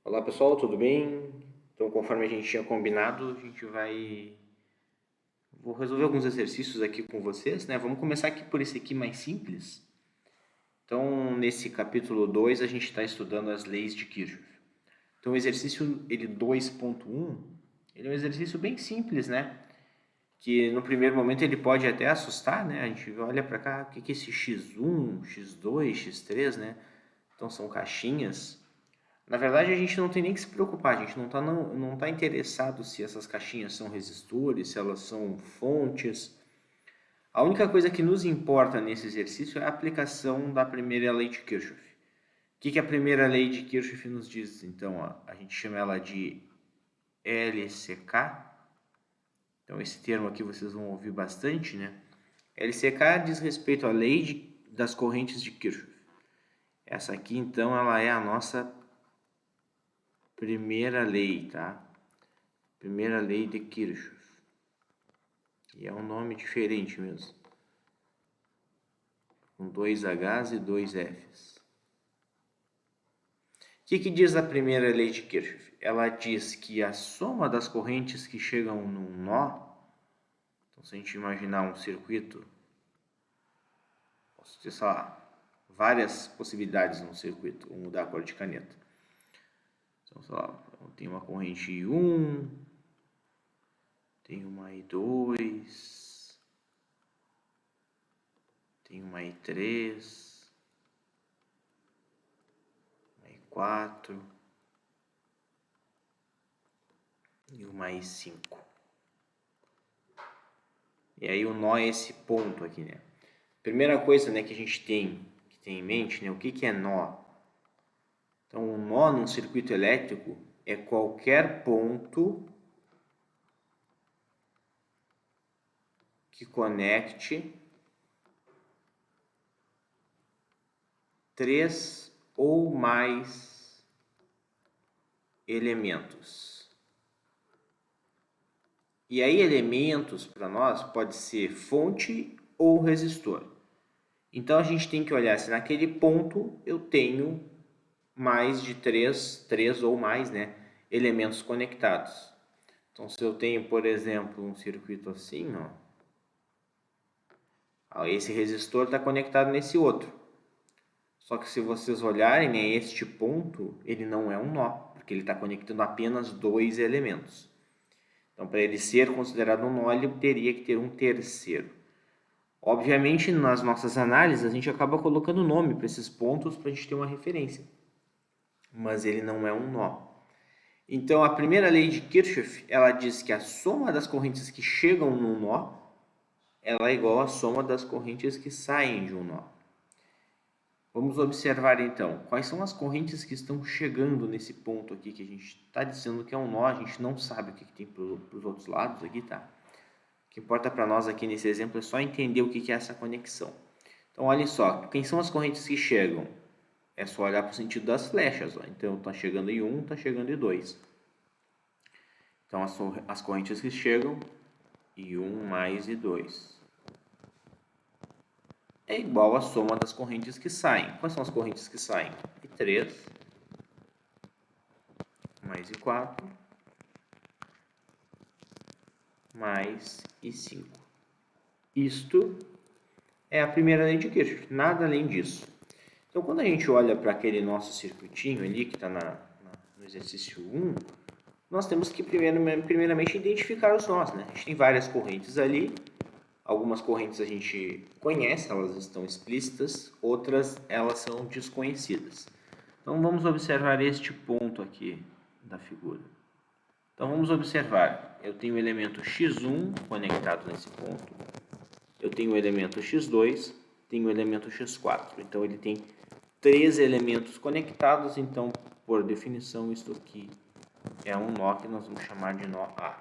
Olá pessoal, tudo bem? Então, conforme a gente tinha combinado, Vou resolver alguns exercícios aqui com vocês, né? Vamos começar aqui por esse aqui mais simples. Então, nesse capítulo 2, a gente está estudando as leis de Kirchhoff. Então, o exercício 2.1, ele é um exercício bem simples, né? Que no primeiro momento ele pode até assustar, né? A gente olha para cá, o que é esse x1, x2, x3, né? Então, são caixinhas. Na verdade, a gente não tem nem que se preocupar, a gente não tá interessado se essas caixinhas são resistores, se elas são fontes. A única coisa que nos importa nesse exercício é a aplicação da primeira lei de Kirchhoff. O que a primeira lei de Kirchhoff nos diz? Então, ó, a gente chama ela de LCK. Então, esse termo aqui vocês vão ouvir bastante, né? LCK diz respeito à lei das correntes de Kirchhoff. Essa aqui, então, ela é a nossa primeira lei, tá? Primeira lei de Kirchhoff. E é um nome diferente mesmo. Com 2 Hs e 2 Fs. O que diz a primeira lei de Kirchhoff? Ela diz que a soma das correntes que chegam num nó, então se a gente imaginar um circuito, posso ter, sei lá, várias possibilidades num circuito, vou mudar a cor de caneta. Então, sei lá, eu tenho uma corrente I1, tenho uma I2, tenho uma I3, uma I4 e uma I5. E aí o nó é esse ponto aqui, né? Primeira coisa, né, que a gente tem que ter em mente, né, o que é nó? Então, o nó num circuito elétrico é qualquer ponto que conecte 3 ou mais elementos. E aí elementos para nós pode ser fonte ou resistor. Então a gente tem que olhar se naquele ponto eu tenho mais de 3 ou mais, né, elementos conectados. Então se eu tenho, por exemplo, um circuito assim, ó, esse resistor está conectado nesse outro. Só que se vocês olharem, né, este ponto, ele não é um nó, porque ele está conectando apenas 2 elementos. Então, para ele ser considerado um nó, ele teria que ter um terceiro. Obviamente, nas nossas análises, a gente acaba colocando nome para esses pontos para a gente ter uma referência. Mas ele não é um nó. Então, a primeira lei de Kirchhoff, ela diz que a soma das correntes que chegam no nó, ela é igual à soma das correntes que saem de um nó. Vamos observar então, quais são as correntes que estão chegando nesse ponto aqui que a gente está dizendo que é um nó, a gente não sabe o que tem para os outros lados aqui, tá? O que importa para nós aqui nesse exemplo é só entender o que é essa conexão. Então, olha só, quem são as correntes que chegam? É só olhar para o sentido das flechas, ó. Então, está chegando em 1, está chegando em 2. Então, as correntes que chegam, I1 mais I2. É igual à soma das correntes que saem. Quais são as correntes que saem? I3 mais I4 mais I5. Isto é a primeira lei de Kirchhoff, nada além disso. Então, quando a gente olha para aquele nosso circuitinho ali, que está no exercício 1, nós temos que primeiramente identificar os nós, né? A gente tem várias correntes ali, algumas correntes a gente conhece, elas estão explícitas, outras elas são desconhecidas. Então, vamos observar este ponto aqui da figura. Então, vamos observar, eu tenho o elemento x1 conectado nesse ponto, eu tenho o elemento x2, tenho o elemento x4. Então, ele tem 3 elementos conectados, então, por definição, isso aqui é um nó que nós vamos chamar de nó A.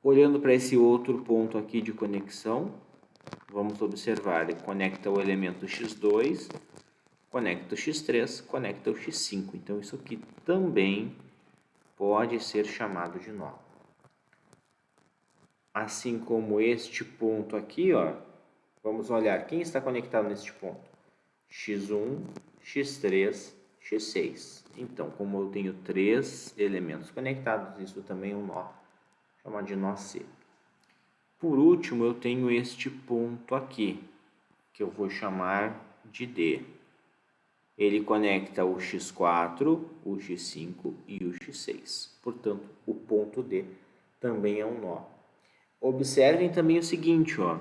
Olhando para esse outro ponto aqui de conexão, vamos observar, ele conecta o elemento x2, conecta o x3, conecta o x5. Então, isso aqui também pode ser chamado de nó. Assim como este ponto aqui, ó, vamos olhar quem está conectado neste ponto. x1, x3, X6. Então, como eu tenho 3 elementos conectados, isso também é um nó, chamado de nó C. Por último, eu tenho este ponto aqui, que eu vou chamar de D. Ele conecta o X4, o X5 e o X6. Portanto, o ponto D também é um nó. Observem também o seguinte, ó.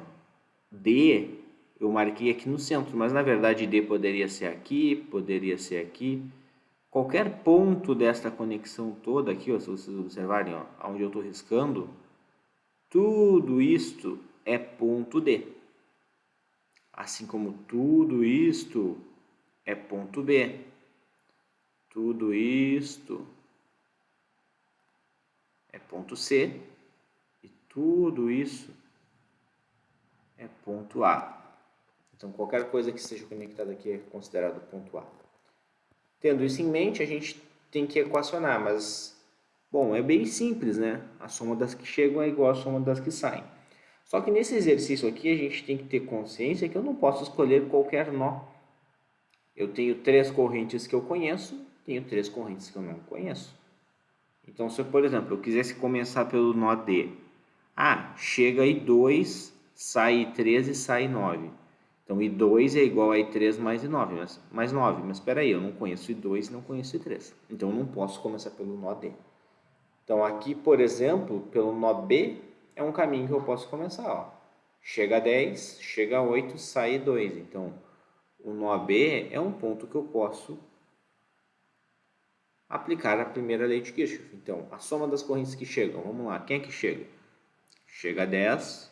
D eu marquei aqui no centro, mas na verdade D poderia ser aqui, poderia ser aqui. Qualquer ponto desta conexão toda aqui, ó, se vocês observarem, ó, onde eu estou riscando, tudo isto é ponto D. Assim como tudo isto é ponto B. Tudo isto é ponto C. E tudo isso é ponto A. Então, qualquer coisa que seja conectada aqui é considerado ponto A. Tendo isso em mente, a gente tem que equacionar, mas, bom, é bem simples, né? A soma das que chegam é igual à soma das que saem. Só que nesse exercício aqui, a gente tem que ter consciência que eu não posso escolher qualquer nó. Eu tenho 3 correntes que eu conheço, tenho 3 correntes que eu não conheço. Então, se eu, por exemplo, eu quisesse começar pelo nó D, chega I2, sai I3 e sai 9. Então, I2 é igual a I3 mais I9, mais 9. Mas espera aí, eu não conheço I2 e não conheço I3. Então, eu não posso começar pelo nó D. Então, aqui, por exemplo, pelo nó B, é um caminho que eu posso começar. Ó. Chega a 10, chega a 8, sai 2. Então, o nó B é um ponto que eu posso aplicar a primeira lei de Kirchhoff. Então, a soma das correntes que chegam, vamos lá, quem é que chega? Chega a 10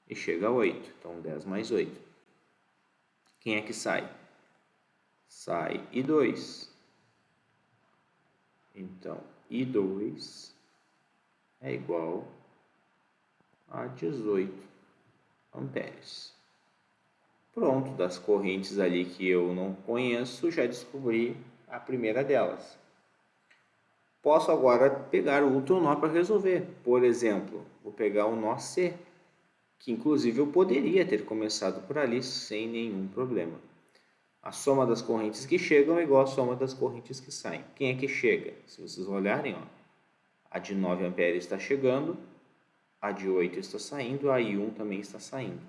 e chega a 8. Então, 10 mais 8. Quem é que sai? Sai I2. Então, I2 é igual a 18 amperes. Pronto, das correntes ali que eu não conheço, já descobri a primeira delas. Posso agora pegar o outro nó para resolver. Por exemplo, vou pegar o nó C, que inclusive eu poderia ter começado por ali sem nenhum problema. A soma das correntes que chegam é igual à soma das correntes que saem. Quem é que chega? Se vocês olharem, ó, a de 9 amperes está chegando, a de 8 está saindo, a I1 também está saindo.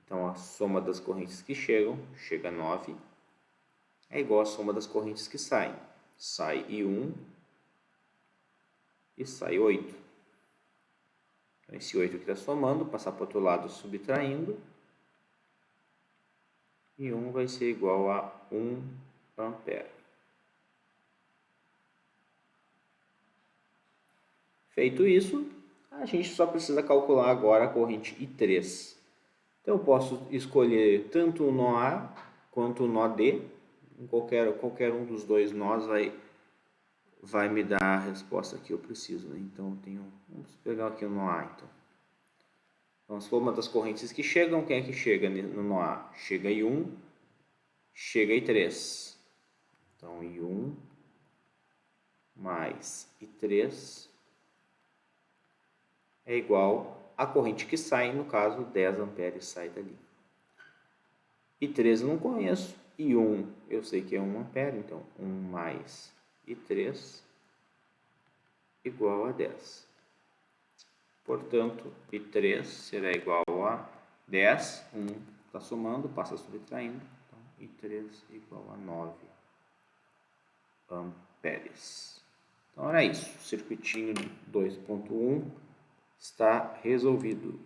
Então, a soma das correntes que chegam, chega a 9, é igual à soma das correntes que saem. Sai I1 e sai 8. Então, esse 8 aqui está somando, passar para o outro lado subtraindo, e 1 vai ser igual a 1 ampere. Feito isso, a gente só precisa calcular agora a corrente I3. Então, eu posso escolher tanto o nó A quanto o nó D. Em qualquer um dos dois nós vai me dar a resposta que eu preciso. Né? Então, vamos pegar aqui o nó A. Então, se for uma das correntes que chegam, quem é que chega no nó A? Chega I1, chega I3. Então, I1 mais I3 é igual à corrente que sai, no caso, 10 amperes sai dali. I3 eu não conheço, I1 eu sei que é 1 ampere, então 1 mais I3 igual a 10. Portanto, I3 será igual a 10, 1 está somando, passa subtraindo, então I3 igual a 9 amperes. Então era isso, o circuitinho 2.1 está resolvido.